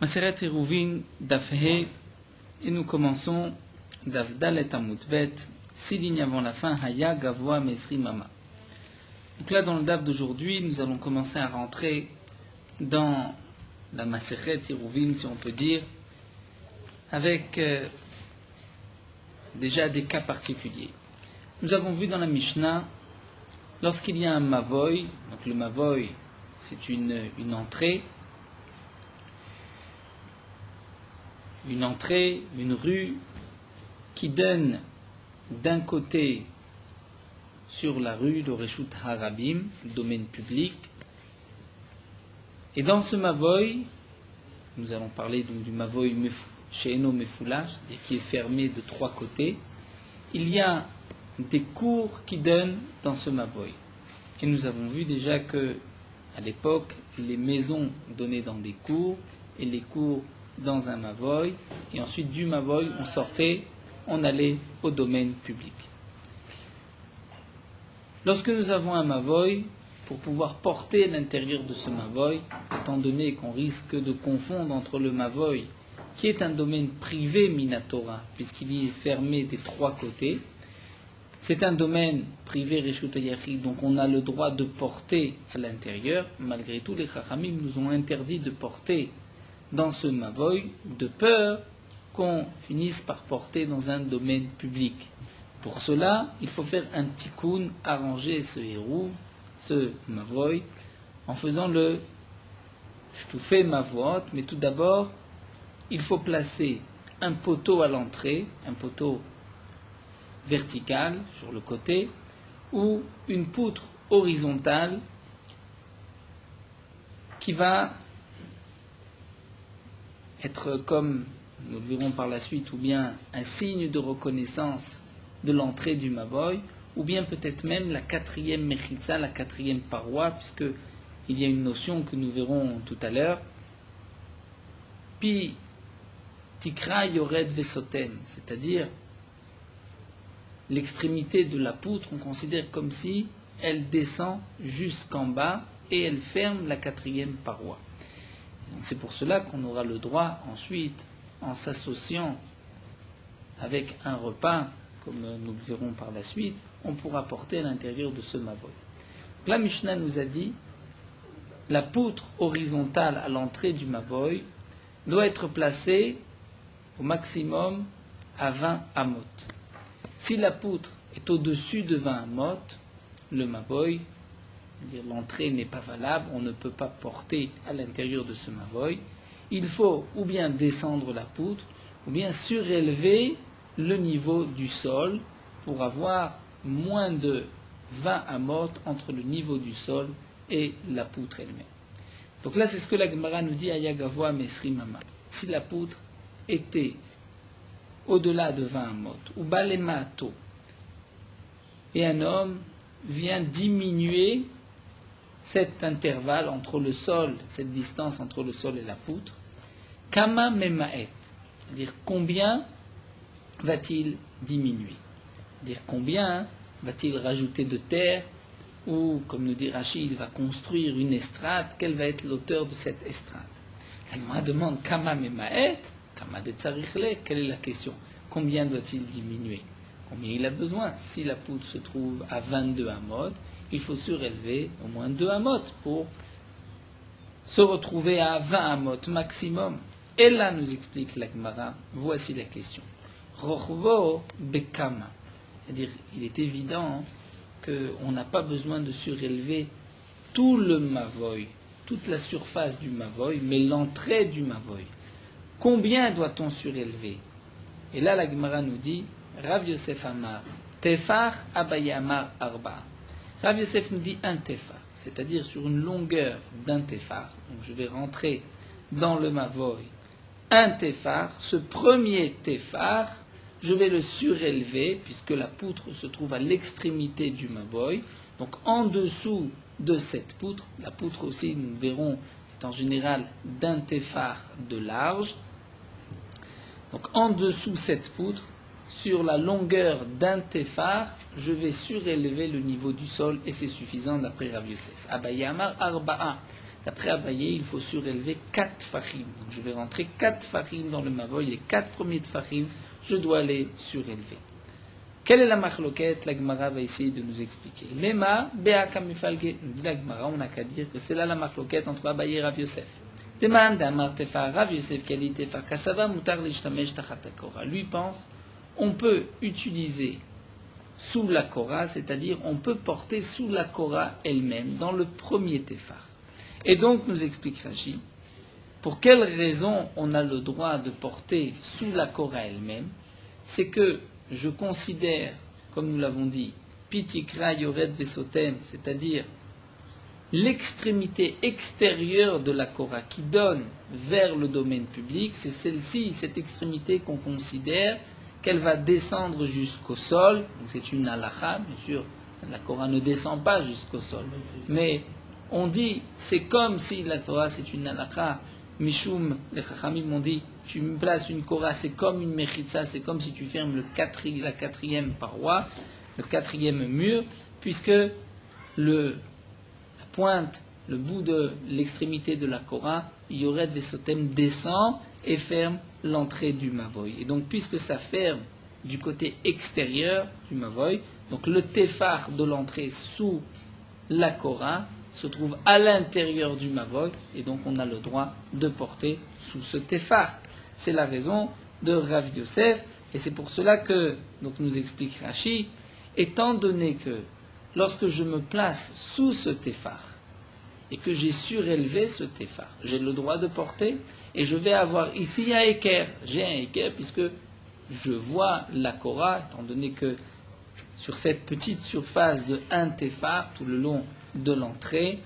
Maseret Eruvin, Daf He, et nous commençons Daf Dalet Amud Bet, 6 lignes avant la fin, Haya Gavoa Mesri Mama. Donc là, dans le Daf d'aujourd'hui, nous allons commencer à rentrer dans la Maseret Eruvin, si on peut dire, avec déjà des cas particuliers. Nous avons vu dans la Mishnah, lorsqu'il y a un Mavoy, donc le Mavoy, c'est une entrée, une rue qui donne d'un côté sur la rue le Reshut Harabim, le domaine public, et dans ce Mavoy, nous allons parler donc du Mavoy She'eno Mefulash, qui est fermé de 3 côtés, il y a des cours qui donnent dans ce Mavoy. Et nous avons vu déjà que à l'époque, les maisons donnaient dans des cours et les cours dans un Mavoy, et ensuite du Mavoy on sortait, on allait au domaine public. Lorsque nous avons un Mavoy, pour pouvoir porter l'intérieur de ce Mavoy, étant donné qu'on risque de confondre entre le Mavoy, qui est un domaine privé Minatora, puisqu'il est fermé des 3 côtés, c'est un domaine privé Reshut HaYachid, donc on a le droit de porter à l'intérieur. Malgré tout, les Chachamim nous ont interdit de porter dans ce Mavoy, de peur qu'on finisse par porter dans un domaine public. Pour cela, il faut faire un tikkun, arranger ce hérouv, ce Mavoy, en faisant le shtoufé Mavot, mais tout d'abord, il faut placer un poteau à l'entrée, un poteau vertical sur le côté, ou une poutre horizontale qui va être, comme nous le verrons par la suite, ou bien un signe de reconnaissance de l'entrée du Mavoy, ou bien peut-être même la 4e mechitza, la 4e paroi, puisque il y a une notion que nous verrons tout à l'heure. Pi tikra yored vesotem, c'est-à-dire l'extrémité de la poutre, on considère comme si elle descend jusqu'en bas et elle ferme la 4e paroi. Donc c'est pour cela qu'on aura le droit ensuite, en s'associant avec un repas, comme nous le verrons par la suite, on pourra porter à l'intérieur de ce Mavoy. La Mishnah nous a dit, la poutre horizontale à l'entrée du Mavoy doit être placée au maximum à 20 amot. Si la poutre est au-dessus de 20 amot, le Mavoy, l'entrée n'est pas valable, on ne peut pas porter à l'intérieur de ce Mavoy. Il faut ou bien descendre la poutre, ou bien surélever le niveau du sol pour avoir moins de 20 amot entre le niveau du sol et la poutre elle-même. Donc là, c'est ce que la Gemara nous dit, Ayagavoa Mesri Mama. Si la poutre était au-delà de 20 amot, ou balemato, et un homme vient diminuer cet intervalle entre le sol, cette distance entre le sol et la poutre, kama memaet, c'est-à-dire combien va-t-il diminuer, c'est-à-dire combien va-t-il rajouter de terre, ou comme nous dit Rachid, il va construire une estrade, quelle va être l'auteur de cette estrade. La Gemara demande kama memaet, kama de tzarichle, quelle est la question? Combien doit-il diminuer? Combien il a besoin? Si la poutre se trouve à 22 amot, il faut surélever au moins 2 amot pour se retrouver à 20 amot maximum. Et là, nous explique la Gemara, voici la question. Rochvo bekama, c'est-à-dire, il est évident qu'on n'a pas besoin de surélever tout le Mavoy, toute la surface du Mavoy, mais l'entrée du Mavoy. Combien doit-on surélever? Et là, la Gemara nous dit, Rav Yosef Amar, Tefar Abaye Amar Arba. Rav Yosef nous dit un Tefar, c'est-à-dire sur une longueur d'un Tefar. Donc je vais rentrer dans le Mavoy. Un Tefar, ce premier Tefar, je vais le surélever, puisque la poutre se trouve à l'extrémité du Mavoy. Donc en dessous de cette poutre, la poutre aussi, nous verrons, est en général d'un Tefar de large. Donc en dessous de cette poutre, sur la longueur d'un Tefar, je vais surélever le niveau du sol, et c'est suffisant d'après Rav Yosef. Abaye Amar Arba'a, D'après Abaye, il faut surélever 4 tfachim. Donc je vais rentrer 4 tfachim dans le mavoy, les 4 premiers tfachim, je dois les surélever. Quelle est la marloquette? La Gemara va essayer de nous expliquer. Lema, be'aka mifalge. La Gemara, on n'a qu'à dire que c'est là la marloquette entre Abaye et Rav Yosef. Demande d'Amar Tefar, Rav Yosef, quel est Tefar? Kasava mutar l'ishtamesh tachat hakora. Lui pense, on peut utiliser sous la Korah, c'est-à-dire on peut porter sous la Korah elle-même, dans le premier Tefar. Et donc, nous explique Rashi, pour quelle raison on a le droit de porter sous la Korah elle-même? C'est que je considère, comme nous l'avons dit, Pitikra Yored Vesotem, c'est-à-dire l'extrémité extérieure de la Korah qui donne vers le domaine public, c'est celle-ci, cette extrémité qu'on considère qu'elle va descendre jusqu'au sol. Donc c'est une halakha, bien sûr, la Korah ne descend pas jusqu'au sol. Mais on dit, c'est comme si la Torah c'est une halakha. Mishum, les Chachamim m'ont dit, tu me places une Korah, c'est comme une mechitza, c'est comme si tu fermes la quatrième paroi, le quatrième mur, puisque la pointe, le bout de l'extrémité de la Korah, Yored Vesotem descend et ferme l'entrée du Mavoy. Et donc, puisque ça ferme du côté extérieur du Mavoy, donc le Tefar de l'entrée sous la Korah se trouve à l'intérieur du Mavoy, et donc on a le droit de porter sous ce Tefar. C'est la raison de Rav Yosef, et c'est pour cela que, donc nous explique Rashi, étant donné que lorsque je me place sous ce Tefar, et que j'ai surélevé ce Tefar, j'ai le droit de porter, et je vais avoir ici un équerre. J'ai un équerre puisque je vois la Korah, étant donné que sur cette petite surface de 1 Tefar, tout le long de l'entrée,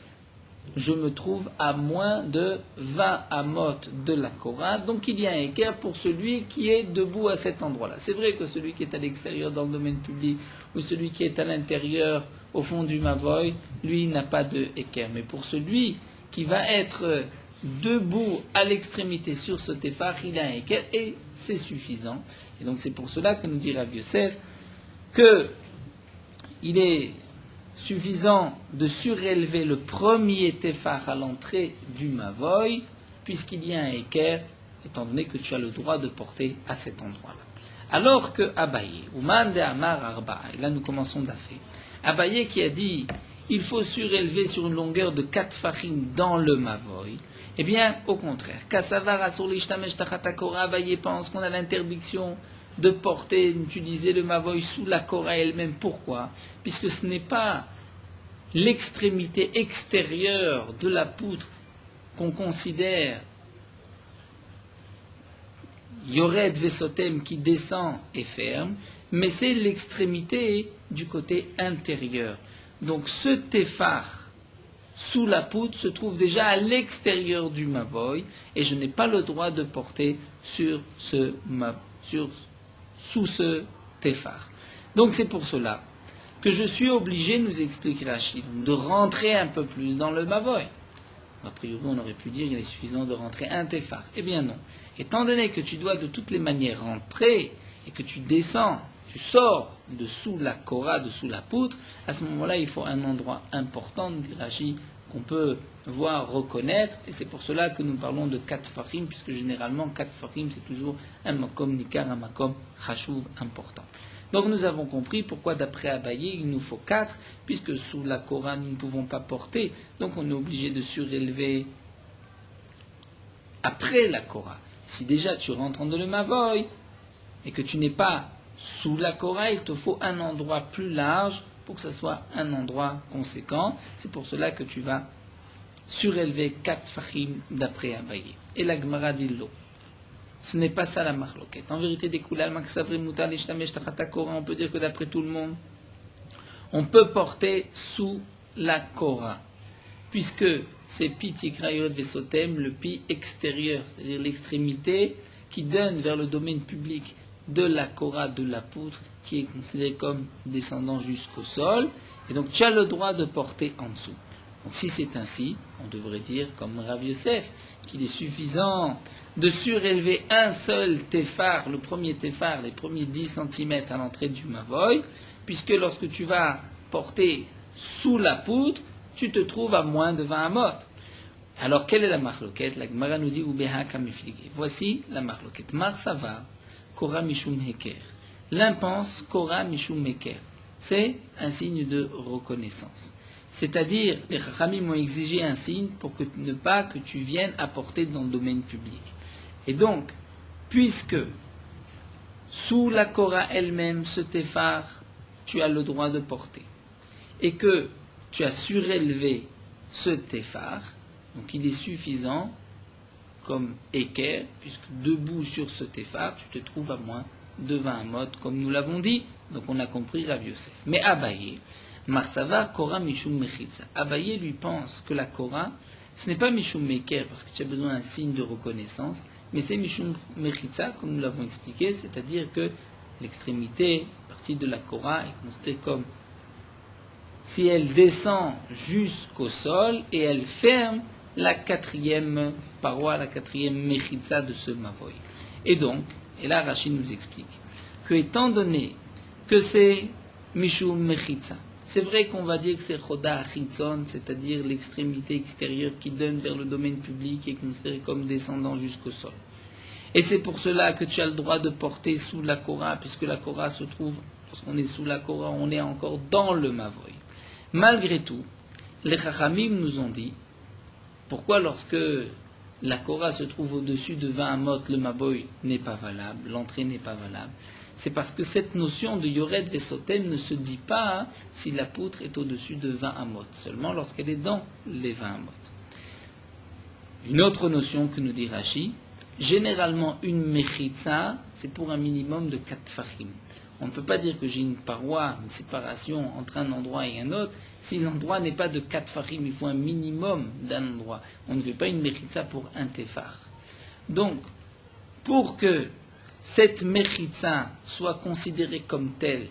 je me trouve à moins de 20 amot de la Korah, donc il y a un équerre pour celui qui est debout à cet endroit-là. C'est vrai que celui qui est à l'extérieur dans le domaine public, ou celui qui est à l'intérieur au fond du Mavoy, lui n'a pas de équerre. Mais pour celui qui va être debout à l'extrémité sur ce Tefar, il a un équerre et c'est suffisant. Et donc c'est pour cela que nous dit Rav Yosef que il est suffisant de surélever le premier Tefar à l'entrée du Mavoy, puisqu'il y a un équerre, étant donné que tu as le droit de porter à cet endroit-là. Alors que Abaye, Uman de Amar Arba, et là nous commençons d'affaire, Abaye qui a dit il faut surélever sur une longueur de 4 fachim dans le Mavoy, eh bien, au contraire, Kassavar Asur Lishtamesh Tachat HaKorah, Abaye pense qu'on a l'interdiction de porter, d'utiliser le Mavoy sous la Korah elle-même. Pourquoi? Puisque ce n'est pas l'extrémité extérieure de la poutre qu'on considère Yored Vesotem qui descend et ferme, mais c'est l'extrémité du côté intérieur. Donc ce Tefar sous la poutre se trouve déjà à l'extérieur du Mavoy et je n'ai pas le droit de porter sous ce Tefar. Donc c'est pour cela que je suis obligé, nous explique Rachid, de rentrer un peu plus dans le Mavoy. A priori, on aurait pu dire qu'il est suffisant de rentrer un Tefar. Eh bien non. Étant donné que tu dois de toutes les manières rentrer et que tu descends, tu sors de sous la Korah, de sous la poutre, à ce moment-là, il faut un endroit important, dit Rashi, qu'on peut voir, reconnaître, et c'est pour cela que nous parlons de 4 farim, puisque généralement 4 farim, c'est toujours un makom nikar, un makom chashuv important. Donc nous avons compris pourquoi d'après Abaye, il nous faut 4, puisque sous la Korah, nous ne pouvons pas porter, donc on est obligé de surélever après la Korah. Si déjà tu rentres dans le Mavoy, et que tu n'es pas sous la Korah, il te faut un endroit plus large pour que ce soit un endroit conséquent. C'est pour cela que tu vas surélever 4 fachim d'après Abaye. Et la Gemara dit l'eau. Ce n'est pas ça la marloquette. En vérité, des koulal, maksavri, mutar, lishtamesh, tachat Korah, on peut dire que d'après tout le monde, on peut porter sous la Korah, puisque c'est pi tikrayot vesotem, le pi extérieur, c'est-à-dire l'extrémité qui donne vers le domaine public de la Korah, de la poutre, qui est considérée comme descendant jusqu'au sol, et donc tu as le droit de porter en dessous. Donc si c'est ainsi, on devrait dire, comme Rav Yosef, qu'il est suffisant de surélever un seul Tefar, le premier Tefar, les premiers 10 cm à l'entrée du Mavoy, puisque lorsque tu vas porter sous la poutre, tu te trouves à moins de 20 amot. Alors, quelle est la marloquette? La Gemara nous dit Ubeha kamiflige. Voici la marloquette. Mar savar, Kora mishum heker. L'un pense Kora mishum heker. C'est un signe de reconnaissance. C'est-à-dire, les Chachamim ont exigé un signe pour que, ne pas que tu viennes apporter dans le domaine public. Et donc, puisque sous la Kora elle-même, ce téphar, tu as le droit de porter, et que tu as surélevé ce téphar, donc il est suffisant comme équerre, puisque debout sur ce téphar, tu te trouves à moins de 20 amot, comme nous l'avons dit, donc on a compris Rav Yosef. Mais Abaye, Marsava, Kora Mishum Mechitza. Abaye lui pense que la Kora, ce n'est pas Mishum Meker, parce que tu as besoin d'un signe de reconnaissance, mais c'est Mishum Mechitza, comme nous l'avons expliqué, c'est-à-dire que l'extrémité, partie de la Kora, est considérée comme si elle descend jusqu'au sol et elle ferme la quatrième paroi, la quatrième Mechitza de ce Mavoy. Et donc, et là Rachid nous explique, que étant donné que c'est Mishum Mechitza, c'est vrai qu'on va dire que c'est Choda Chitzon, c'est-à-dire l'extrémité extérieure qui donne vers le domaine public et considérée comme descendant jusqu'au sol. Et c'est pour cela que tu as le droit de porter sous la Kora, puisque la Kora se trouve, lorsqu'on est sous la Kora, on est encore dans le Mavoy. Malgré tout, les Chachamim nous ont dit, pourquoi lorsque la Kora se trouve au-dessus de 20 amot, le Mavoy n'est pas valable, l'entrée n'est pas valable. C'est parce que cette notion de Yored Vesotem ne se dit pas si la poutre est au-dessus de 20 amot, seulement lorsqu'elle est dans les 20 amot. Une autre notion que nous dit Rashi, généralement une mechitza, c'est pour un minimum de 4 fachim. On ne peut pas dire que j'ai une paroi, une séparation entre un endroit et un autre, si l'endroit n'est pas de 4 fachim, il faut un minimum d'un endroit. On ne veut pas une mechitza pour un tefar. Donc, pour que cette mechitza soit considérée comme telle,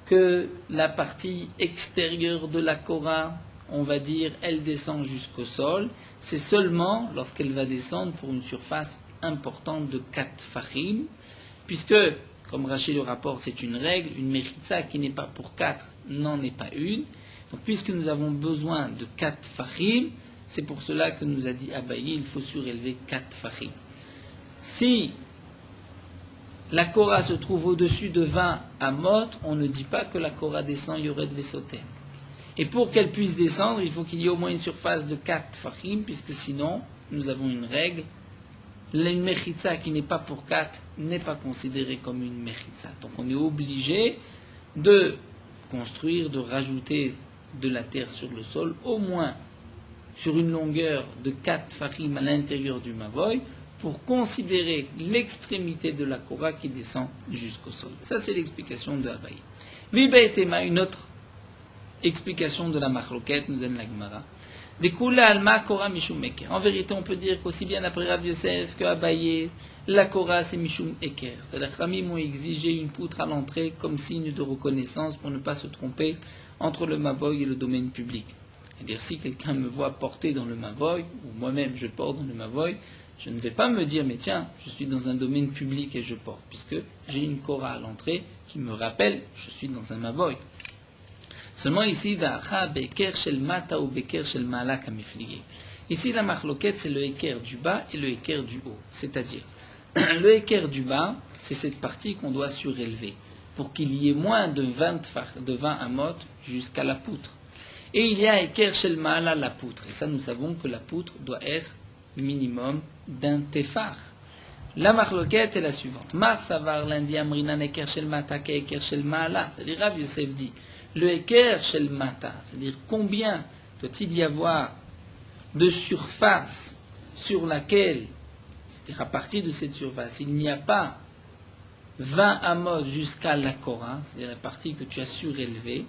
que la partie extérieure de la Kora, on va dire, elle descend jusqu'au sol, c'est seulement lorsqu'elle va descendre pour une surface importante de 4 fachim, puisque, comme Rachid le rapporte, c'est une règle, une mechitza qui n'est pas pour 4 n'en est pas une. Donc, puisque nous avons besoin de 4 fachim, c'est pour cela que nous a dit Abaye, il faut surélever 4 fachim. Si la Kora se trouve au-dessus de 20 amot, on ne dit pas que la Kora descend Yored Vesotem. Et pour qu'elle puisse descendre, il faut qu'il y ait au moins une surface de 4 fachim, puisque sinon, nous avons une règle. Une mechitza qui n'est pas pour 4 n'est pas considérée comme une mechitza. Donc on est obligé de construire, de rajouter de la terre sur le sol, au moins sur une longueur de 4 fachim à l'intérieur du Mavoy, pour considérer l'extrémité de la Kora qui descend jusqu'au sol. Ça, c'est l'explication de Abaye. Viba et Tema, une autre explication de la Machloket, nous donne la Gemara. Dekula alma Kora mishum eker. En vérité, on peut dire qu'aussi bien après Rav Yosef que Abaye, la Kora c'est mishum eker. C'est-à-dire que les Ramim ont exigé une poutre à l'entrée comme signe de reconnaissance pour ne pas se tromper entre le Mavoy et le domaine public. C'est-à-dire, si quelqu'un me voit porter dans le Mavoy, ou moi-même je porte dans le Mavoy, je ne vais pas me dire, mais tiens, je suis dans un domaine public et je porte, puisque j'ai une Kora à l'entrée qui me rappelle, je suis dans un Mavoy. Seulement ici, ici la machloket, c'est le équerre du bas et le équerre du haut. C'est-à-dire, le équerre du bas, c'est cette partie qu'on doit surélever, pour qu'il y ait moins de 20 amot jusqu'à la poutre. Et il y a équerre shel ma'ala, la poutre. Et ça, nous savons que la poutre doit être minimum d'un tefar. La marloquette est la suivante. Mar savar lundi amrinan eker shel mata ke eker shel ma'ala. C'est-à-dire, Rav Yosef dit, le eker shel mata, c'est-à-dire combien doit-il y avoir de surface sur laquelle, c'est-à-dire à partir de cette surface, il n'y a pas 20 amot jusqu'à la Kora, c'est-à-dire la partie que tu as surélevée,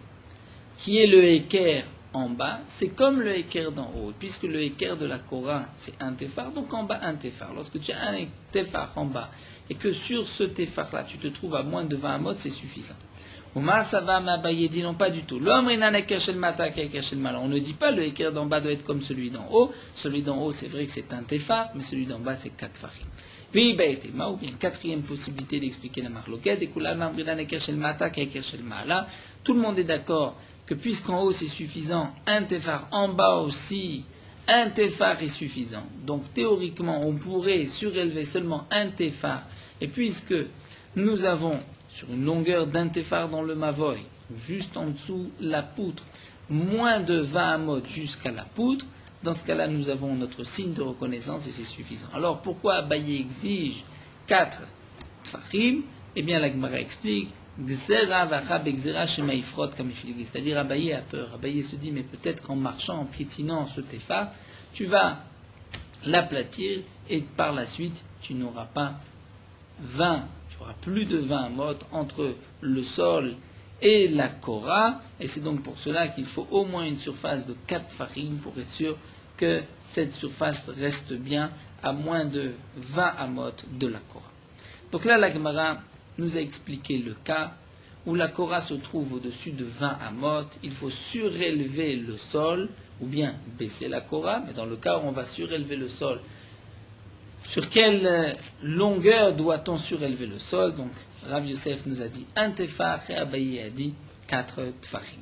qui est le eker en bas, c'est comme le équerre d'en haut, puisque le équerre de la Kora, c'est un tefar, donc en bas un tefar. Lorsque tu as un tefar en bas, et que sur ce tefar-là, tu te trouves à moins de 20 amot, c'est suffisant. Ouma, ça va, Abaye dit non, pas du tout. L'homme est un équerre shel mata, équerre shel mala. On ne dit pas le équerre d'en bas doit être comme celui d'en haut. Celui d'en haut, c'est vrai que c'est un tefar, mais celui d'en bas, c'est 4 farim. Vibaetema, ou bien quatrième possibilité d'expliquer la marloquette, et tout le monde est d'accord que puisqu'en haut c'est suffisant, un tefar, en bas aussi un téphar est suffisant. Donc théoriquement, on pourrait surélever seulement un téphar. Et puisque nous avons sur une longueur d'un téphar dans le mavoy, juste en dessous la poutre, moins de 20 amot jusqu'à la poutre, dans ce cas-là, nous avons notre signe de reconnaissance et c'est suffisant. Alors pourquoi Abaye exige 4 tfachim? Eh bien, la Gemara explique, c'est-à-dire Abaye a peur. Abaye se dit, mais peut-être qu'en marchant, en piétinant ce téphar, tu vas l'aplatir et par la suite, tu n'auras pas 20, tu auras plus de 20 amot entre le sol et la Korah, et c'est donc pour cela qu'il faut au moins une surface de 4 farim pour être sûr que cette surface reste bien à moins de 20 amot de la Korah. Donc là, la Gemara nous a expliqué le cas où la Korah se trouve au-dessus de 20 amot, il faut surélever le sol, ou bien baisser la Korah, mais dans le cas où on va surélever le sol, sur quelle longueur doit-on surélever le sol? Donc, Rav Yosef nous a dit un téphar et Abaye a dit 4 tfachim.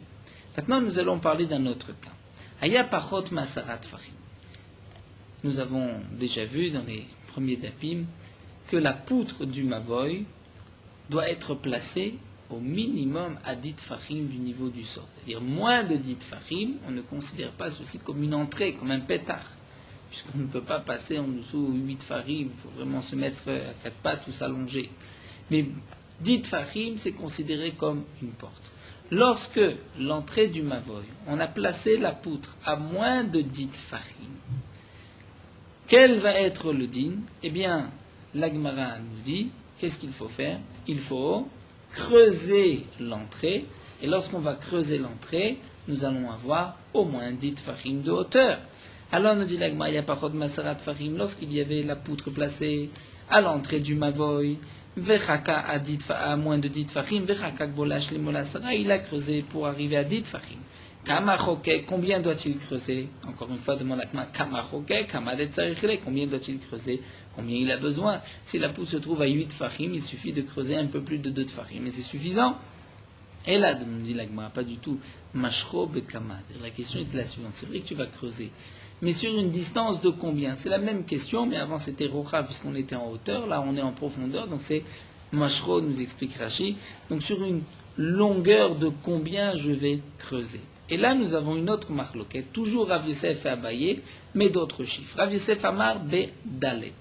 Maintenant, nous allons parler d'un autre cas. Aya pachot masara tfachim. Nous avons déjà vu dans les premiers dapim que la poutre du mavoy doit être placée au minimum à 10 tfachim du niveau du sol. C'est-à-dire moins de 10 tfachim, on ne considère pas ceci comme une entrée, comme un pétard. Puisqu'on ne peut pas passer en dessous 8 farim, il faut vraiment se mettre à 4 pattes ou s'allonger. Mais 10 farim, c'est considéré comme une porte. Lorsque l'entrée du mavoy, on a placé la poutre à moins de 10 farim, quel va être le din? Eh bien, la Gemara nous dit, qu'est-ce qu'il faut faire? Il faut creuser l'entrée, et lorsqu'on va creuser l'entrée, nous allons avoir au moins 10 farim de hauteur. Alors nous dit l'Agma, il y a pas de masarat farim, lorsqu'il y avait la poutre placée à l'entrée du mavoy, vechaka à moins de 10 farim, vechaka gbolash le molasara, il a creusé pour arriver à 10 farim. Kamachoke, combien doit-il creuser? Encore une fois, demande l'Agma, kamachoke, kamadetzarichle, combien doit-il creuser? Combien il a besoin? Si la poutre se trouve à 8 farim, il suffit de creuser un peu plus de 2 farim, mais c'est suffisant. Et là, nous dit l'Agma, pas du tout, mashro bekama. La question est la suivante, c'est vrai que tu vas creuser. Mais sur une distance de combien? C'est la même question, mais avant c'était rocha puisqu'on était en hauteur, là on est en profondeur, donc c'est mashro, nous explique Rashi. Donc sur une longueur de combien je vais creuser? Et là nous avons une autre marloquette, toujours Rav Yosef et Abaye, mais d'autres chiffres. Rav Yosef Amar be Dalet.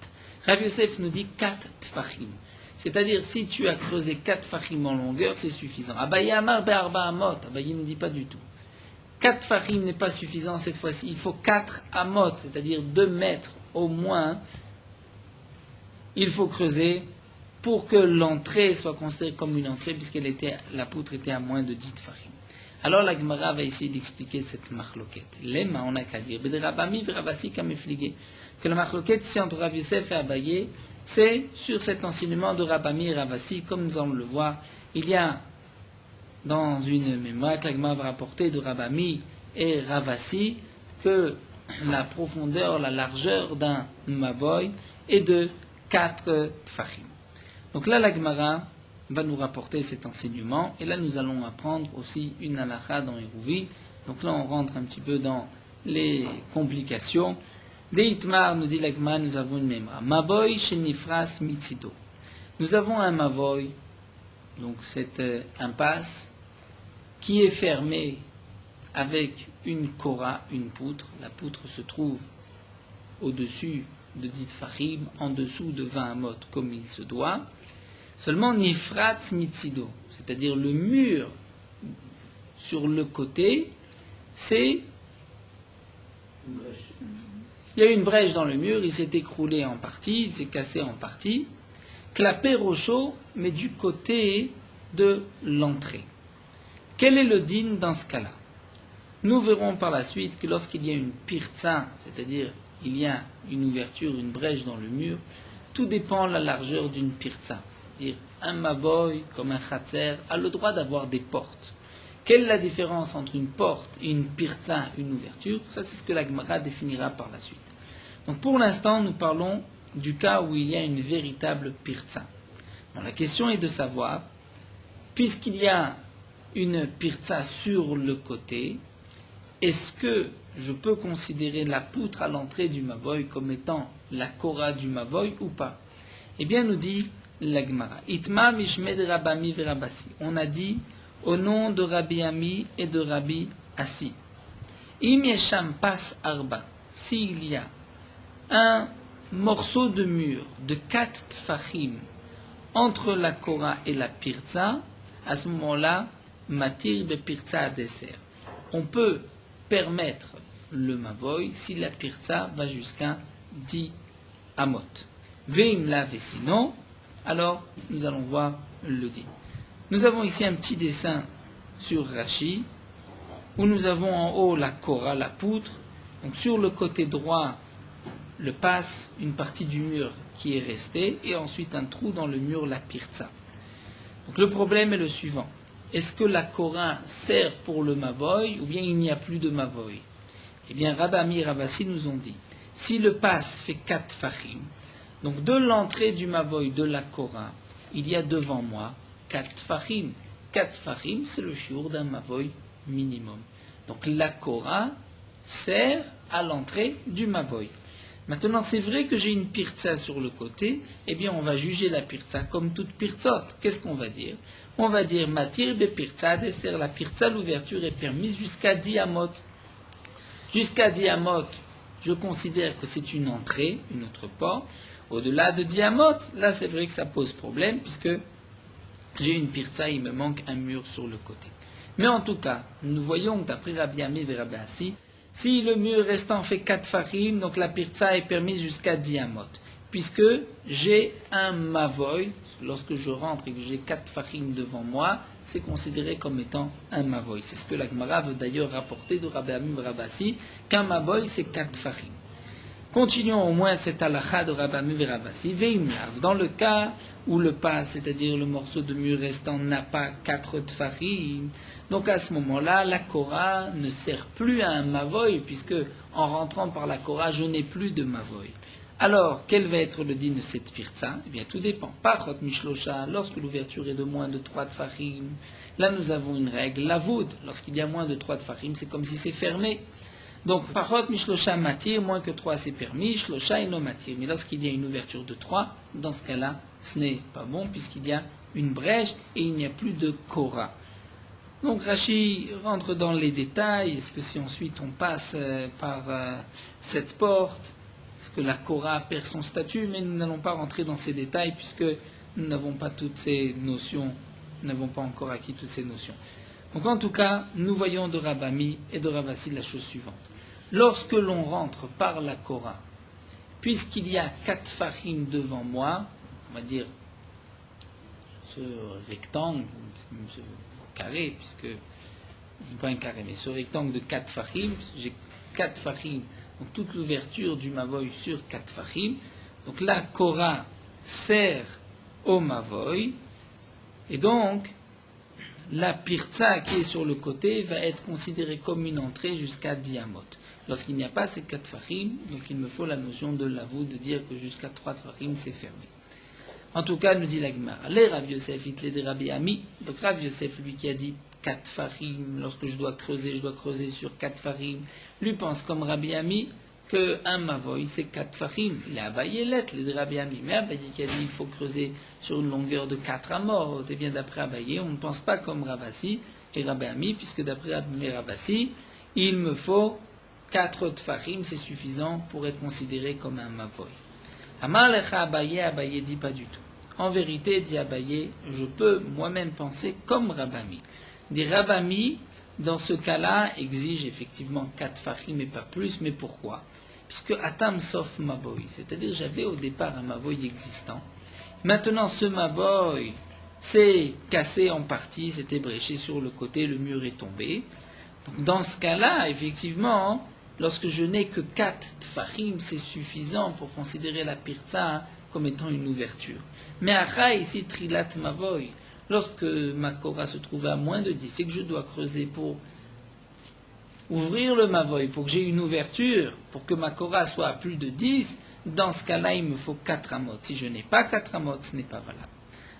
Rav Yosef nous dit 4 tfachim. C'est-à-dire si tu as creusé 4 tfachim en longueur, c'est suffisant. Abaye Amar be Arba Amot. Abaye ne dit pas du tout. 4 farim n'est pas suffisant cette fois-ci. Il faut 4 amot, c'est-à-dire 2 mètres au moins. Il faut creuser pour que l'entrée soit considérée comme une entrée, la poutre était à moins de 10 farim. Alors la Gemara va essayer d'expliquer cette marloquette. Lema, on n'a qu'à dire. Que la marloquette, c'est entre Rav Yosef et Abaye, c'est sur cet enseignement de Rabami et Ravasi, comme nous allons le voir. Il y a dans une mémoire que la Gemara va rapporter de Rabami et Ravasi que la profondeur, la largeur d'un maboy est de 4 tfachim. Donc là, la Gemara va nous rapporter cet enseignement, et là nous allons apprendre aussi une halakha dans Hérouvi. Donc là on rentre un petit peu dans les complications. Deitmar, nous dit la Gemara, nous avons une mémoire. Maboy shenifras mitzido. Nous avons un maboy, donc cette impasse, qui est fermée avec une kora, une poutre. La poutre se trouve au-dessus de 10 farim, en dessous de 20 amot, comme il se doit. Seulement nifratz mitzido, c'est-à-dire le mur sur le côté, il y a eu une brèche dans le mur, il s'est écroulé en partie, il s'est cassé en partie. Clapé rochaud, mais du côté de l'entrée. Quel est le din dans ce cas-là? Nous verrons par la suite que lorsqu'il y a une pirtsa, c'est-à-dire il y a une ouverture, une brèche dans le mur, tout dépend de la largeur d'une pirtsa. C'est-à-dire un maboy, comme un khatser, a le droit d'avoir des portes. Quelle est la différence entre une porte et une pirtsa, une ouverture? Ça, c'est ce que la Gemara définira par la suite. Donc pour l'instant, nous parlons du cas où il y a une véritable pirtsa. Bon, la question est de savoir, puisqu'il y a une pirtsa sur le côté, est-ce que je peux considérer la poutre à l'entrée du Mavoy comme étant la Korah du Mavoy ou pas? Eh bien, nous dit la Gemara. Itma mishmed Rabami verabasi. On a dit au nom de Rabbi Ami et de Rabbi Assi. Im yesham pas arba. S'il y a un morceau de mur de 4 tfachim entre la Korah et la Pirza, à ce moment-là, matir be Pirza à dessert. On peut permettre le Mavoy si la Pirza va jusqu'à 10 amot. Veim lave et sinon, alors nous allons voir le din. Nous avons ici un petit dessin sur Rashi, où nous avons en haut la Korah, la poutre. Donc sur le côté droit, le passe, une partie du mur qui est restée, et ensuite un trou dans le mur, la Pirza. Donc le problème est le suivant. Est-ce que la Korah sert pour le Mavoy, ou bien il n'y a plus de Mavoy? Eh bien, Rabami et Ravasi nous ont dit, si le passe fait 4 fachim, donc de l'entrée du Mavoy de la Korah, il y a devant moi 4 fachim. 4 fachim, c'est le shiur d'un Mavoy minimum. Donc la Korah sert à l'entrée du Mavoy. Maintenant, c'est vrai que j'ai une pirza sur le côté, eh bien on va juger la pirza comme toute pirzot. Qu'est-ce qu'on va dire? On va dire matir be pirza dessert. La pirza, l'ouverture est permise jusqu'à 10 amot. Jusqu'à 10 amot, je considère que c'est une entrée, une autre porte. Au-delà de 10 amot, là c'est vrai que ça pose problème, puisque j'ai une pirza, il me manque un mur sur le côté. Mais en tout cas, nous voyons que d'après Rabbi Ami et Rabbi Assi, si le mur restant fait 4 farim, donc la pirza est permise jusqu'à 10 amot. Puisque j'ai un mavoy, lorsque je rentre et que j'ai 4 farim devant moi, c'est considéré comme étant un mavoy. C'est ce que la Gemara veut d'ailleurs rapporter de Rabbi Ami et Rabbi Assi, qu'un mavoy c'est 4 farim. Continuons au moins cette halakha de Rabbi Ami et Rabbi Assi. Veimlav, dans le cas où le pas, c'est-à-dire le morceau de mur restant, n'a pas 4 tfarim, donc à ce moment-là, la Korah ne sert plus à un mavoy, puisque en rentrant par la Korah, je n'ai plus de mavoy. Alors, quel va être le din de cette pirza? Eh bien, tout dépend. Parot mishlosha, lorsque l'ouverture est de moins de 3 tfarim, là nous avons une règle. La voud, lorsqu'il y a moins de 3 tfarim, c'est comme si c'est fermé. Donc, parot mishlosha matir, moins que 3 c'est permis, shlosha et no matir. Mais lorsqu'il y a une ouverture de 3, dans ce cas-là, ce n'est pas bon, puisqu'il y a une brèche et il n'y a plus de Korah. Donc Rashi rentre dans les détails. Est-ce que si ensuite on passe par cette porte, est-ce que la Korah perd son statut? Mais nous n'allons pas rentrer dans ces détails puisque nous n'avons pas toutes ces notions, nous n'avons pas encore acquis toutes ces notions. Donc en tout cas, nous voyons de Rabami et de Ravasi la chose suivante. Lorsque l'on rentre par la Korah, puisqu'il y a 4 farim devant moi, on va dire ce rectangle, ce carré, puisque, pas un carré, mais ce rectangle de 4 fachim, j'ai 4 fachim, donc toute l'ouverture du mavoy sur 4 fachim, donc la Korah sert au mavoy, et donc la pirza qui est sur le côté va être considérée comme une entrée jusqu'à 10 amot. Lorsqu'il n'y a pas ces 4 fachim, donc il me faut la notion de l'avou, de dire que jusqu'à 3 fachim c'est fermé. En tout cas, nous dit la Gemara, les Rav Yosef, il des Rabbi Ami. Donc Rav Yosef, lui qui a dit 4 farim, lorsque je dois creuser sur 4 farim, lui pense comme Rabbi Ami qu'un mavoy c'est 4 farim. Il a Abaye lettre, les Rabbi Ami. Mais Abaye qui a dit il faut creuser sur une longueur de 4 amot. Et bien d'après Abaye, on ne pense pas comme Ravasi et Rabbi Ami, puisque d'après Ravasi, il me faut 4 farim, c'est suffisant pour être considéré comme un mavoy. Amar lecha Abaye, Abaye dit pas du tout. En vérité, dit Abaye, je peux moi-même penser comme Rabami. Dit Rabami, dans ce cas-là, exige effectivement 4 fachim mais pas plus, mais pourquoi? Puisque Atam sauf Maboy, c'est-à-dire j'avais au départ un Maboy existant. Maintenant, ce Maboy s'est cassé en partie, s'est ébréché sur le côté, le mur est tombé. Donc dans ce cas-là, effectivement, lorsque je n'ai que 4 tfachim, c'est suffisant pour considérer la pirza comme étant une ouverture. Mais Acha, ici, Trilat Mavoy, lorsque ma Korah se trouve à moins de 10 et que je dois creuser pour ouvrir le Mavoy, pour que j'ai une ouverture, pour que ma Korah soit à plus de 10, dans ce cas-là, il me faut 4 amot. Si je n'ai pas 4 amot, ce n'est pas valable.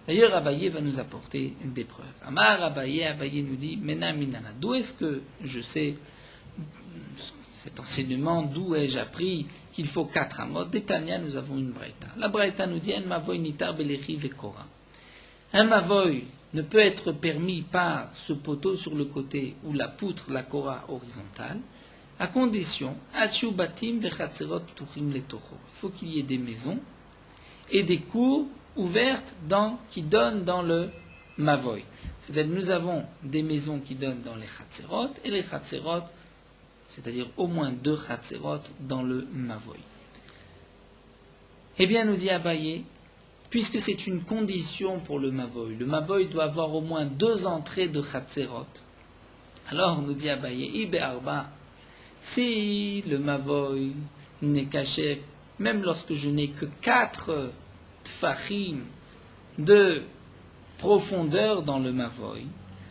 D'ailleurs, Abaye va nous apporter des preuves. Amar Abaye, Abaye nous dit, Mena Minana, d'où est-ce que je sais cet enseignement, d'où ai-je appris qu'il faut 4 amot? D'Etania, nous avons une braïta. La braïta nous dit, un mavoy nitar belechi vekora. Un mavoy ne peut être permis par ce poteau sur le côté ou la poutre, la kora horizontale, à condition, il faut qu'il y ait des maisons et des cours ouvertes qui donnent dans le mavoy. C'est-à-dire nous avons des maisons qui donnent dans les chatzerot et les chatzerot, c'est-à-dire au moins 2 chatzerot dans le mavoy. Eh bien, nous dit Abaye, puisque c'est une condition pour le mavoy doit avoir au moins 2 entrées de chatzerot. Alors, nous dit Abaye, Ibe Arba, si le mavoy n'est caché, même lorsque je n'ai que 4 tfachim de profondeur dans le mavoy,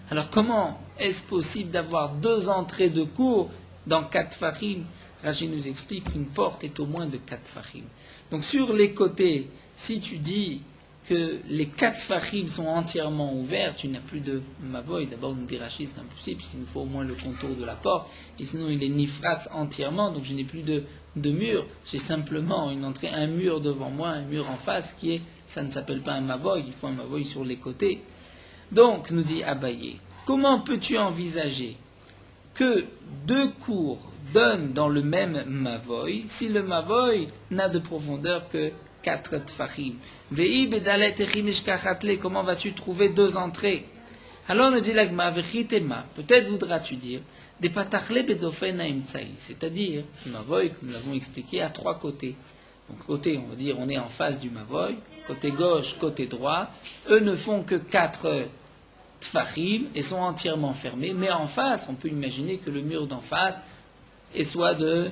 alors comment est-ce possible d'avoir 2 entrées de cours dans 4 tfachim? Rashi nous explique qu'une porte est au moins de 4 tfachim. Donc sur les côtés, si tu dis que les 4 tfachim sont entièrement ouverts, tu n'as plus de mavoy. D'abord, nous dit Rashi, c'est impossible, puisqu'il nous faut au moins le contour de la porte, et sinon il est nifratz entièrement, donc je n'ai plus de mur, j'ai simplement une entrée, un mur devant moi, un mur en face, ça ne s'appelle pas un mavoy, il faut un mavoy sur les côtés. Donc, nous dit Abaye, comment peux-tu envisager que 2 cours donnent dans le même mavoy, si le mavoy n'a de profondeur que 4 tfachim? Comment vas-tu trouver 2 entrées? Alors nous dit l'agma, peut-être voudras-tu dire, c'est-à-dire, le mavoy, comme nous l'avons expliqué, à 3 côtés. Donc côté, on va dire, on est en face du mavoy, côté gauche, côté droit, eux ne font que 4 tfachim et sont entièrement fermés, mais en face, on peut imaginer que le mur d'en face est soit de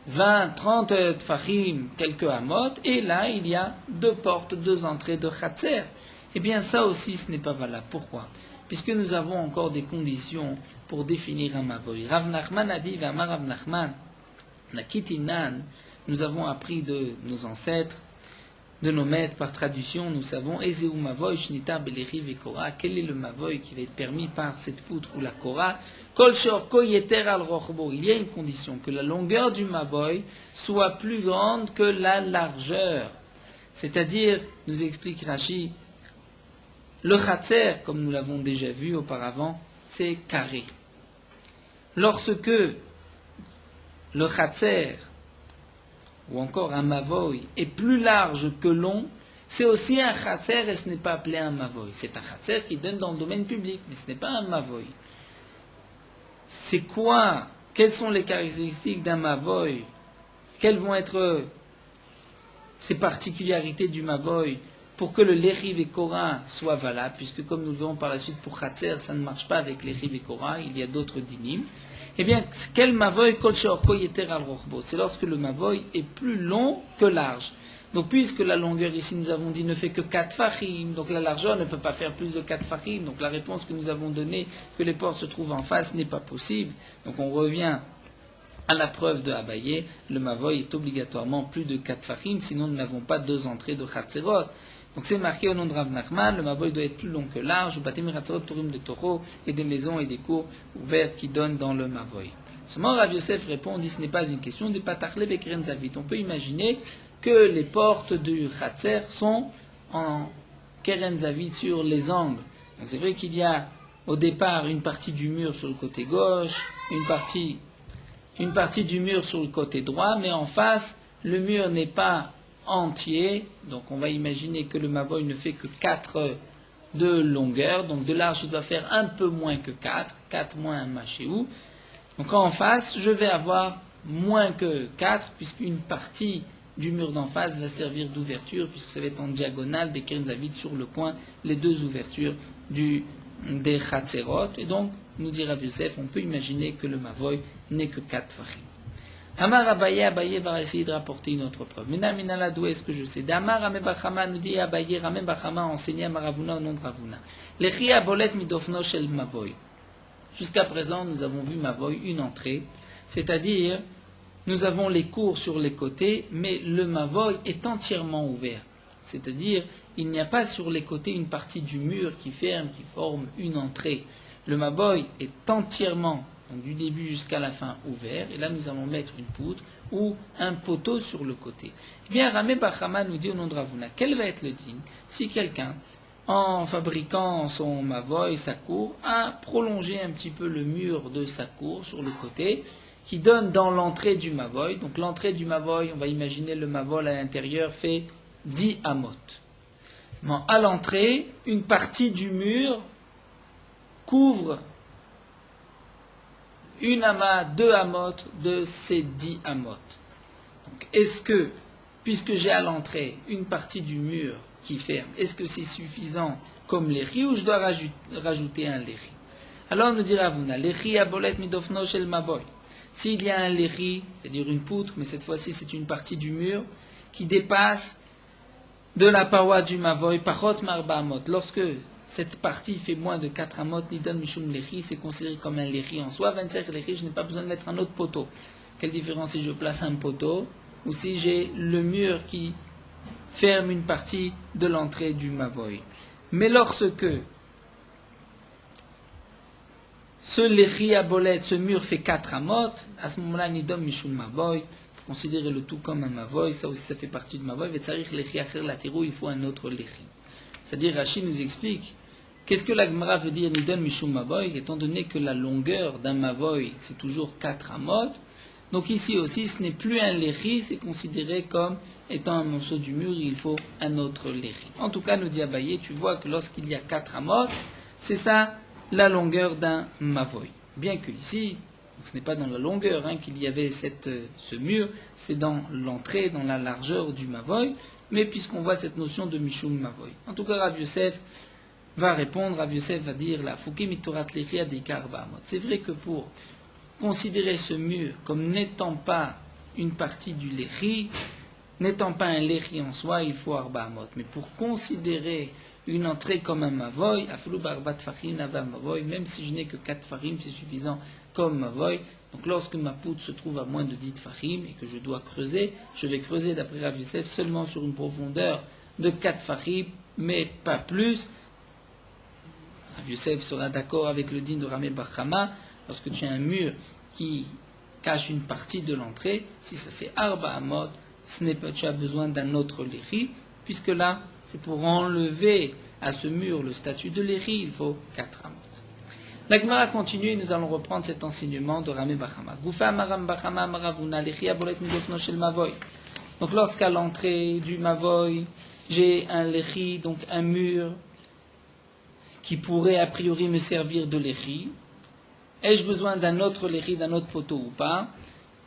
20, 30 tfachim, quelques amot, et là, il y a 2 portes, 2 entrées de chatzer. Eh bien, ça aussi, ce n'est pas valable. Pourquoi? Puisque nous avons encore des conditions pour définir un mavoy. Rav Nachman a dit, V'amar Rav Nachman, Nakitinan, nous avons appris de nos ancêtres, de nos maîtres par traduction, nous savons, Ezeu mavoy, shnita belechi vekora, quel est le mavoy qui va être permis par cette poutre ou la kora? Kol sheorko yeter al rochbo, il y a une condition, que la longueur du mavoy soit plus grande que la largeur. C'est-à-dire, nous explique Rashi, le chatzer, comme nous l'avons déjà vu auparavant, c'est carré. Lorsque le chatzer, ou encore un mavoy, est plus large que long, c'est aussi un chatzer et ce n'est pas appelé un mavoy. C'est un chatzer qui donne dans le domaine public, mais ce n'est pas un mavoy. C'est quoi? Quelles sont les caractéristiques d'un mavoy? Quelles vont être ces particularités du mavoy pour que le lechi vekora soit valable? Puisque comme nous le verrons par la suite pour chatzer, ça ne marche pas avec lechi vekora, il y a d'autres dinim. Eh bien, quel mavoy kol sheorko yeter al rochbo? C'est lorsque le mavoy est plus long que large. Donc, puisque la longueur ici, nous avons dit, ne fait que 4 fachim, donc la largeur ne peut pas faire plus de 4 fachim. Donc, la réponse que nous avons donnée, que les portes se trouvent en face, n'est pas possible. Donc, on revient à la preuve de Abaye, le mavoy est obligatoirement plus de 4 fachim, sinon nous n'avons pas 2 entrées de chatzerot. Donc c'est marqué au nom de Rav Nachman, le mavoy doit être plus long que large, batim chatzerot turim de toro, et des maisons et des cours ouverts qui donnent dans le mavoy. Seulement Rav Yosef répond, dit ce n'est pas une question de patachle bekeren zavit. On peut imaginer que les portes du chatzer sont en keren zavit sur les angles. Donc c'est vrai qu'il y a au départ une partie du mur sur le côté gauche, une partie du mur sur le côté droit, mais en face, le mur n'est pas entier, donc on va imaginer que le mavoy ne fait que 4 de longueur, donc de large il doit faire un peu moins que 4 moins un machéou. Donc en face, je vais avoir moins que 4, puisqu'une partie du mur d'en face va servir d'ouverture, puisque ça va être en diagonale, Bekeren Zavid sur le coin, les 2 ouvertures des chatzerot, et donc, nous dit Rav Yosef, on peut imaginer que le mavoy n'est que 4 fachim. Amar Abaye va essayer de rapporter une autre preuve. Minala, d'où est-ce que je sais? D'Amar Ramé Bachama nous dit Abaye, Ramé Bachama a enseigné à Maravuna au nom de Ravuna. L'echia bolet midofno shel mavoy. Jusqu'à présent, nous avons vu mavoy, une entrée, c'est-à-dire, nous avons les cours sur les côtés, mais le mavoy est entièrement ouvert. C'est-à-dire, il n'y a pas sur les côtés une partie du mur qui ferme, qui forme une entrée. Le mavoy est entièrement donc du début jusqu'à la fin ouvert, et là nous allons mettre une poutre ou un poteau sur le côté. Eh bien, Ramé Bachama nous dit au nom de Ravuna, quel va être le din si quelqu'un, en fabriquant son mavoy, sa cour, a prolongé un petit peu le mur de sa cour sur le côté, qui donne dans l'entrée du mavoy. Donc l'entrée du mavoy, on va imaginer le mavoy à l'intérieur fait 10 amot. Mais à l'entrée, une partie du mur couvre une amas, 2 amot de ces 10 amot. Donc est-ce que, puisque j'ai à l'entrée une partie du mur qui ferme, est-ce que c'est suffisant comme l'éri ou je dois rajouter un l'éri? Alors nous dira Ravuna, l'éri abolet midofno shel maboy. S'il y a un l'éri, c'est-à-dire une poutre, mais cette fois-ci c'est une partie du mur qui dépasse de la paroi du mavoy, pachot marba amot. Lorsque cette partie fait moins de 4 amot, nidon mishum l'éri, c'est considéré comme un l'éri en soi. 25 l'éri, je n'ai pas besoin de mettre un autre poteau. Quelle différence si je place un poteau ou si j'ai le mur qui ferme une partie de l'entrée du mavoy. Mais lorsque ce l'éri abolet, ce mur fait 4 amot, à ce moment-là, nidom mishum mavoy, pour considérer le tout comme un mavoy, ça aussi ça fait partie du mavoy, vetsarich l'éri acher latiro, il faut un autre l'éri. C'est-à-dire, Rashi nous explique, qu'est-ce que la Gemara veut dire nidom mishum mavoy, étant donné que la longueur d'un mavoy, c'est toujours 4 amot, donc ici aussi, ce n'est plus un l'éri, c'est considéré comme étant un morceau du mur, il faut un autre l'éri. En tout cas, nous dit Abaye, tu vois que lorsqu'il y a 4 amot, c'est ça la longueur d'un mavoy. Bien que ici, ce n'est pas dans la longueur qu'il y avait ce mur, c'est dans l'entrée, dans la largeur du mavoy, mais puisqu'on voit cette notion de mishum mavoy. En tout cas, Rav Yosef va répondre, Rav Yosef va dire la fouki mitorat l'éri adikar ba'amot. C'est vrai que pour considérer ce mur comme n'étant pas une partie du l'éri, n'étant pas un l'éri en soi, il faut arba amot. Mais pour considérer une entrée comme un mavoy, aflou barbat farim ava mavoy, même si je n'ai que 4 farim, c'est suffisant comme mavoy. Donc lorsque ma poutre se trouve à moins de 10 farim et que je dois creuser, je vais creuser d'après Rav Yosef seulement sur une profondeur de 4 farim, mais pas plus. Rav Yosef sera d'accord avec le din de Ramé Bachama. Lorsque tu as un mur qui cache une partie de l'entrée, si ça fait arba amot, tu as besoin d'un autre l'éri, puisque là, c'est pour enlever à ce mur le statut de l'éri, il faut 4 amot. La Gemara continue et nous allons reprendre cet enseignement de Ramé Bachama. Goufa maram bachama maravuna l'éri abolet midofno shel mavoy. Donc lorsqu'à l'entrée du mavoy, j'ai un l'éri, donc un mur qui pourrait a priori me servir de l'éri, ai-je besoin d'un autre l'éri, d'un autre poteau ou pas?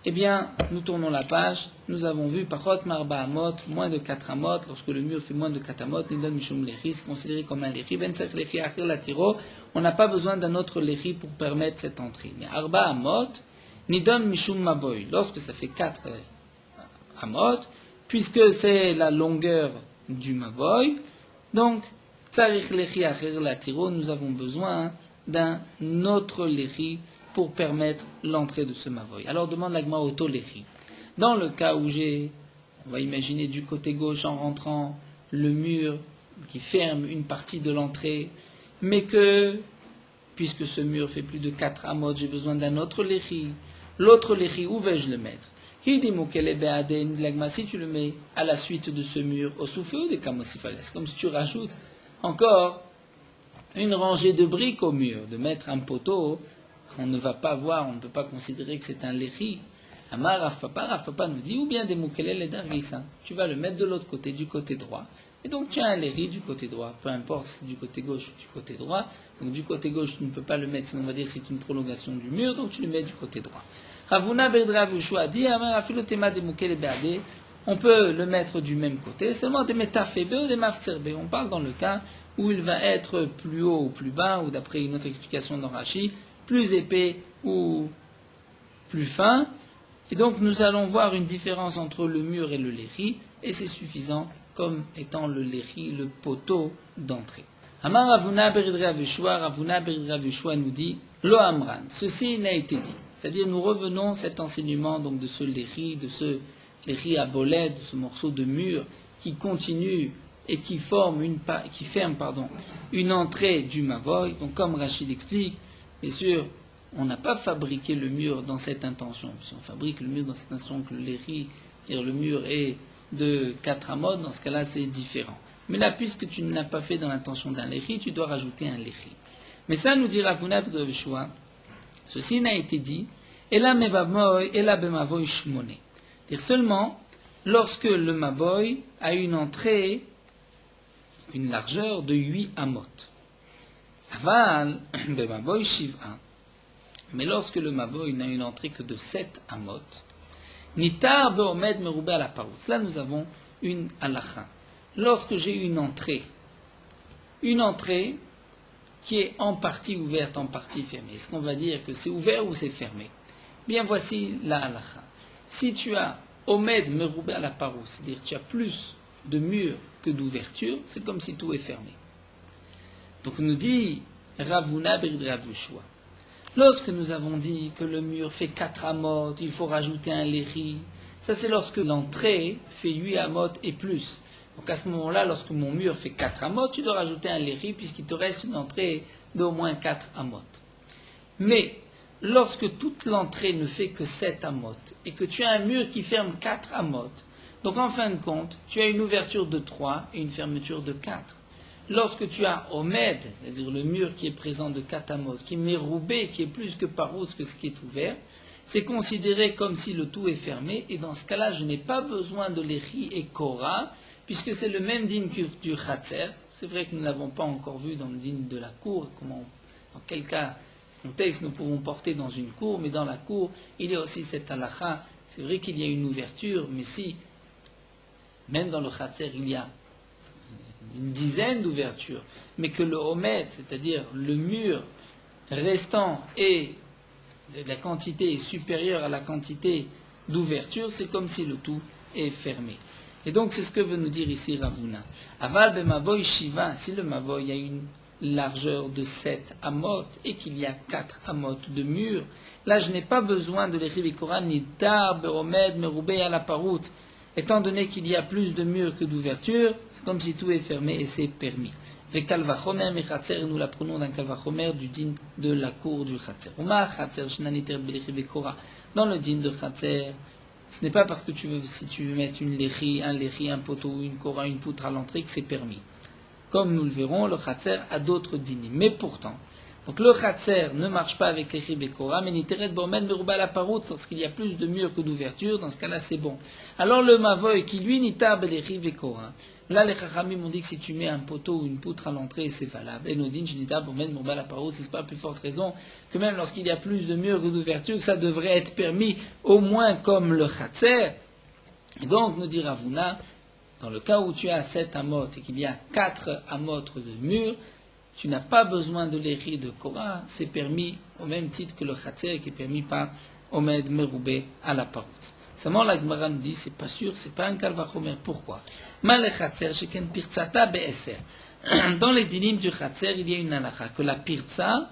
Eh bien, nous tournons la page. Nous avons vu pachot marba amot, moins de 4 amot. Lorsque le mur fait moins de 4 amot, nidon mishum l'éri, c'est considéré comme un l'éri. Bensach l'éri acher latiro. On n'a pas besoin d'un autre l'éri pour permettre cette entrée. Mais arba amot, nidon mishum maboy. Lorsque ça fait 4 amot, puisque c'est la longueur du maboy, donc tsarich l'éri acher latiro, nous avons besoin d'un autre l'éri pour permettre l'entrée de ce mavoy. Alors demande la Gemara auto l'éri. Dans le cas où on va imaginer du côté gauche en rentrant le mur qui ferme une partie de l'entrée, mais que, puisque ce mur fait plus de 4 amot, j'ai besoin d'un autre l'éri. L'autre l'éri, où vais-je le mettre? Si tu le mets à la suite de ce mur, au souffle des kamosifales, comme si tu rajoutes encore une rangée de briques au mur, de mettre un poteau, on ne va pas voir, on ne peut pas considérer que c'est un l'éri. Amar Rav Papa nous dit, ou bien des moukelel et dargisa, tu vas le mettre de l'autre côté, du côté droit. Et donc tu as un l'éri du côté droit, peu importe si c'est du côté gauche ou du côté droit. Donc du côté gauche, tu ne peux pas le mettre, sinon on va dire que c'est une prolongation du mur, donc tu le mets du côté droit. Ravuna Bedra Vushua dit, Amar Afilotema des moukelel beade, on peut le mettre du même côté, seulement des métafébé ou des mafserbe. On parle dans le cas où il va être plus haut ou plus bas, ou d'après une autre explication dans Rashi, plus épais ou plus fin. Et donc nous allons voir une différence entre le mur et le l'éri, et c'est suffisant comme étant le l'éri, le poteau d'entrée. Amar Ravuna Beridra Vishua nous dit, Lo Amran, ceci n'a été dit. C'est-à-dire nous revenons cet enseignement donc de ce l'éri, de ce l'éri à bolet, de ce morceau de mur qui continue et qui ferme une entrée du mavoy. Donc comme Rachid explique, bien sûr, on n'a pas fabriqué le mur dans cette intention. Si on fabrique le mur dans cette intention que le mur est de 4 amot, dans ce cas-là, c'est différent. Mais là, puisque tu ne l'as pas fait dans l'intention d'un léchi, tu dois rajouter un léchi. Mais ça, nous dit Rav Huna ben Rav Yehoshua, ceci n'a été dit, Ela bemavoy shmone. C'est-à-dire seulement lorsque le maboy a une entrée, une largeur de 8 amot. Aval bemavoy shiv'a. Mais lorsque le maboy n'a une entrée que de 7 amot, nitar beomed meroubé à la parout. Là, nous avons une halacha. Lorsque j'ai une entrée qui est en partie ouverte, en partie fermée, est-ce qu'on va dire que c'est ouvert ou c'est fermé? Bien, voici la halacha. Si tu as omed meroubé à la parout, c'est-à-dire tu as plus de murs que d'ouverture, c'est comme si tout est fermé. Donc, nous dit Rav Huna ben Rav Yehoshua. Lorsque nous avons dit que le mur fait 4 amot, il faut rajouter un léchi. Ça, c'est lorsque l'entrée fait 8 amot et plus. Donc à ce moment-là, lorsque mon mur fait 4 amot, tu dois rajouter un léchi puisqu'il te reste une entrée d'au moins 4 amot. Mais lorsque toute l'entrée ne fait que 7 amot et que tu as un mur qui ferme 4 amot, donc en fin de compte, tu as une ouverture de 3 et une fermeture de 4. Lorsque tu as omed, c'est-à-dire le mur qui est présent de 4 amot, qui est méroubé, qui est plus que parout que ce qui est ouvert, c'est considéré comme si le tout est fermé, et dans ce cas-là, je n'ai pas besoin de léchi et kora, puisque c'est le même din que du chatzer. C'est vrai que nous ne l'avons pas encore vu dans le din de la cour, dans quel contexte nous pouvons porter dans une cour, mais dans la cour, il y a aussi cette halacha. C'est vrai qu'il y a une ouverture, mais si, même dans le chatzer, il y a une dizaine d'ouvertures, mais que le homet, c'est-à-dire le mur restant et la quantité est supérieure à la quantité d'ouverture, c'est comme si le tout est fermé. Et donc c'est ce que veut nous dire ici Rav Huna. Aval bemavoy shiva, si le mavoy a une largeur de 7 amot et qu'il y a 4 amot de mur, là je n'ai pas besoin de l'échi v'kora ni dar beomed meroubé à la parout. Étant donné qu'il y a plus de murs que d'ouverture, c'est comme si tout est fermé et c'est permis. Ve kalvachomer mechatzer, nous l'apprenons d'un kalvachomer du din de la cour du chatzer. Dans le din de chatzer, ce n'est pas parce que si tu veux mettre un léchi, un poteau, une kora, une poutre à l'entrée que c'est permis. Comme nous le verrons, le chatzer a d'autres dinim. Mais pourtant, donc le chatzer ne marche pas avec l'échi bekora, mais niteret bomen merouba la parout, lorsqu'il y a plus de murs que d'ouverture, dans ce cas-là c'est bon. Alors le mavoy qui lui nitar l'échi bekora, là les chachamim m'ont dit que si tu mets un poteau ou une poutre à l'entrée, c'est valable. Et nous dit nitar bomen merouba la parout, c'est pas plus forte raison que même lorsqu'il y a plus de murs que d'ouverture, que ça devrait être permis au moins comme le chatzer. Et donc nous dit Rav Huna, dans le cas où tu as 7 amot et qu'il y a 4 amot de murs, tu n'as pas besoin de l'échi de Korah, c'est permis au même titre que le chatzer qui est permis par Omed Meroubé à la parout. Seulement la Gemara nous dit, c'est pas sûr, c'est pas un kalvachomer. Pourquoi? Mal le chatzer, sheken pirtzata be'eser. Dans les dinim du chatzer, il y a une halacha, que la pirtza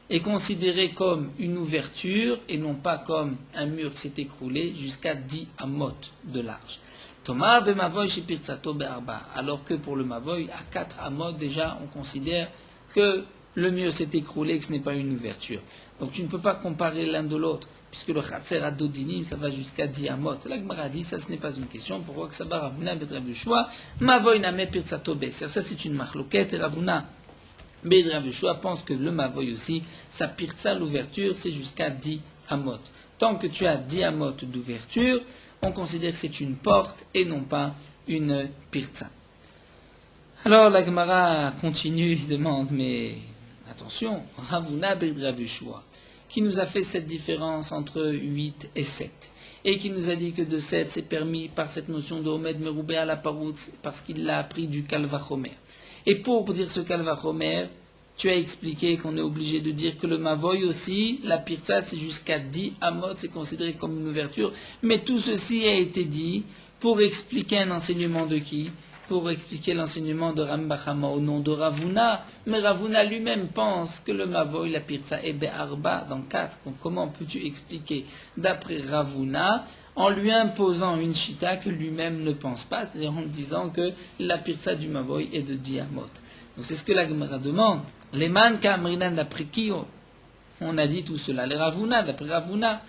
est considérée comme une ouverture et non pas comme un mur qui s'est écroulé jusqu'à 10 amot de large. Thomas bemavoy chez pirtzato be'arba. Alors que pour le mavoy, à 4 amot déjà, on considère que le mur s'est écroulé, que ce n'est pas une ouverture. Donc tu ne peux pas comparer l'un de l'autre, puisque le chatzer a deux dinim, ça va jusqu'à 10 amot. La Gemara dit, ça ce n'est pas une question. Pourquoi que ça va Rav Huna ben Rav Yehoshua, mavoy name pirtzato be'eser. Ça c'est une machloket, et Rav Huna ben Rav Yehoshua pense que le mavoy aussi, sa pirtza, l'ouverture, c'est jusqu'à 10 amot. Tant que tu as 10 amot d'ouverture, on considère que c'est une porte et non pas une pirtza. Alors la Gemara continue, demande, mais attention, Rav Huna ben Rav Yehoshua, qui nous a fait cette différence entre 8 et 7, et qui nous a dit que de 7 c'est permis par cette notion de Omed Meroubé à la parout, parce qu'il l'a appris du Kalvachomer. Et pour dire ce Kalvachomer, tu as expliqué qu'on est obligé de dire que le mavoy aussi, la pirtza, c'est jusqu'à 10 amot, c'est considéré comme une ouverture. Mais tout ceci a été dit pour expliquer un enseignement de qui? Pour expliquer l'enseignement de Rambachama au nom de Rav Huna. Mais Rav Huna lui-même pense que le mavoy, la pirtza, est be'arba, dans 4. Donc comment peux-tu expliquer d'après Rav Huna en lui imposant une chita que lui-même ne pense pas, c'est-à-dire en disant que la pirtza du mavoy est de 10 amot. Donc c'est ce que la Gemara demande. Les man kamrinan d'après qui on a dit tout cela. Les Ravuna, d'après Ravuna,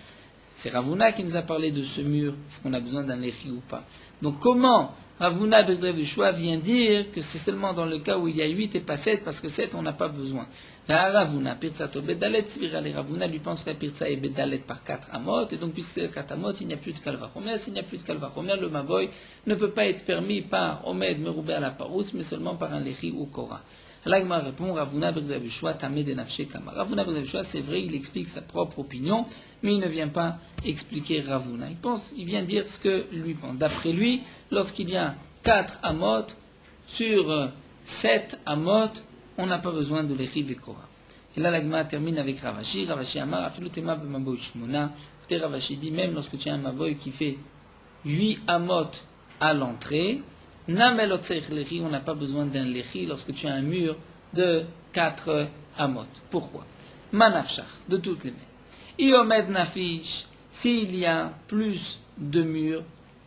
c'est Ravuna qui nous a parlé de ce mur, est-ce qu'on a besoin d'un lechi ou pas. Donc comment Ravuna Bedrev Yeshua vient dire que c'est seulement dans le cas où il y a 8 et pas 7, parce que 7 on n'a pas besoin. Ravuna, Pirtsato Bedalet, Svira, les Ravuna lui pensent que la Pirtsa est Bedalet par 4 amot, et donc puisque c'est 4 amot, il n'y a plus de Kalvachomer. S'il n'y a plus de Kalvachomer, le Mavoy ne peut pas être permis par Omed Meroubé à la Parousse, mais seulement par un lechi ou Korah. L'Agma répond, Ravuna Bedrev Yeshua, Tamé de Nafshe Kama. Ravuna Bedrev Yeshua, c'est vrai, il explique sa propre opinion, mais il ne vient pas expliquer Ravuna. Il vient dire ce que lui pense. D'après lui, lorsqu'il y a 4 amot sur 7 amot, on n'a pas besoin de lechi vekora. Et là, l'Agma termine avec Ravashi. Ravashi Amar, Afilu Tema B'Maboy Shmona. Ravashi dit, même lorsque tu as un Maboy qui fait 8 amot à l'entrée, on n'a pas besoin d'un lechi lorsque tu as un mur de 4 amot. Pourquoi? Manafshach, de toutes les mains. Iomed nafish, s'il y a plus de murs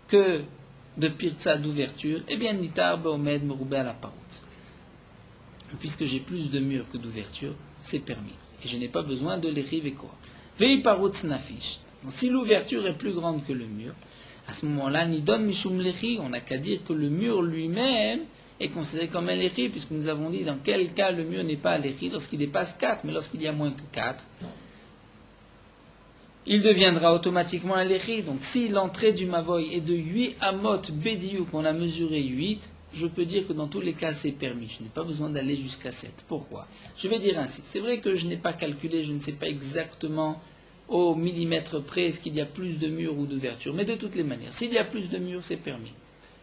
que de pirtsa d'ouverture, eh bien nitar beomed meroubé à la parut. Puisque j'ai plus de murs que d'ouverture, c'est permis. Et je n'ai pas besoin de lechi vekora. Vei parut nafish. Si l'ouverture est plus grande que le mur, à ce moment-là, Nidon Mishum Lechi, on n'a qu'à dire que le mur lui-même est considéré comme un Lechi, puisque nous avons dit dans quel cas le mur n'est pas un Lechi, lorsqu'il dépasse 4, mais lorsqu'il y a moins que 4, il deviendra automatiquement un Lechi. Donc si l'entrée du Mavoy est de 8 amot Bediou, qu'on a mesuré 8, je peux dire que dans tous les cas c'est permis. Je n'ai pas besoin d'aller jusqu'à 7. Pourquoi? Je vais dire ainsi. C'est vrai que je n'ai pas calculé, je ne sais pas exactement au millimètre près, est-ce qu'il y a plus de murs ou d'ouvertures. Mais de toutes les manières, s'il y a plus de murs, c'est permis.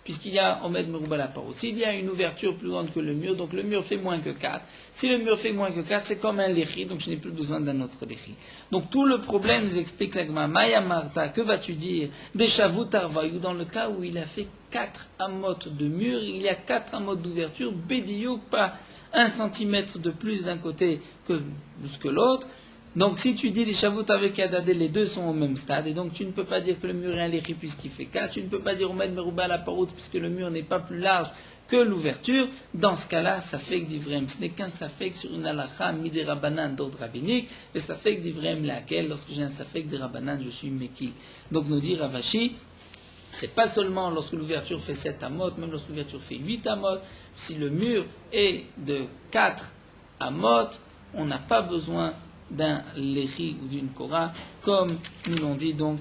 Puisqu'il y a Omed Merouba la parole. S'il y a une ouverture plus grande que le mur, donc le mur fait moins que 4. Si le mur fait moins que 4, c'est comme un lechi, donc je n'ai plus besoin d'un autre lechi. Donc tout le problème, nous explique l'Agma, Maya Marta, que vas-tu dire des Shavut Arvaïou, dans le cas où il a fait 4 amotes de mur, il y a 4 amotes d'ouverture, Bédiou, pas 1 centimètre de plus d'un côté que l'autre. Donc si tu dis les Shavut avec Yadadé, les deux sont au même stade, et donc tu ne peux pas dire que le mur est un lechi puisqu'il fait 4, tu ne peux pas dire Omed Merouba à la parout puisque le mur n'est pas plus large que l'ouverture. Dans ce cas-là, ça fait que d'ivrem. Ce n'est qu'un safek sur une halakha midé rabanan d'ordre rabbinique, et ça fait que d'ivrem laquelle, lorsque j'ai un safek de rabanan, je suis meki. Donc nous dit Ravashi, c'est pas seulement lorsque l'ouverture fait 7 amot, même lorsque l'ouverture fait 8 amot, si le mur est de 4 amot, on n'a pas besoin d'un lechi ou d'une kora, comme nous l'ont dit donc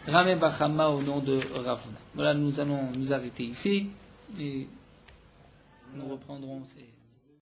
Ramé Bachama au nom de Ravuna. Voilà, nous allons nous arrêter ici et nous reprendrons ces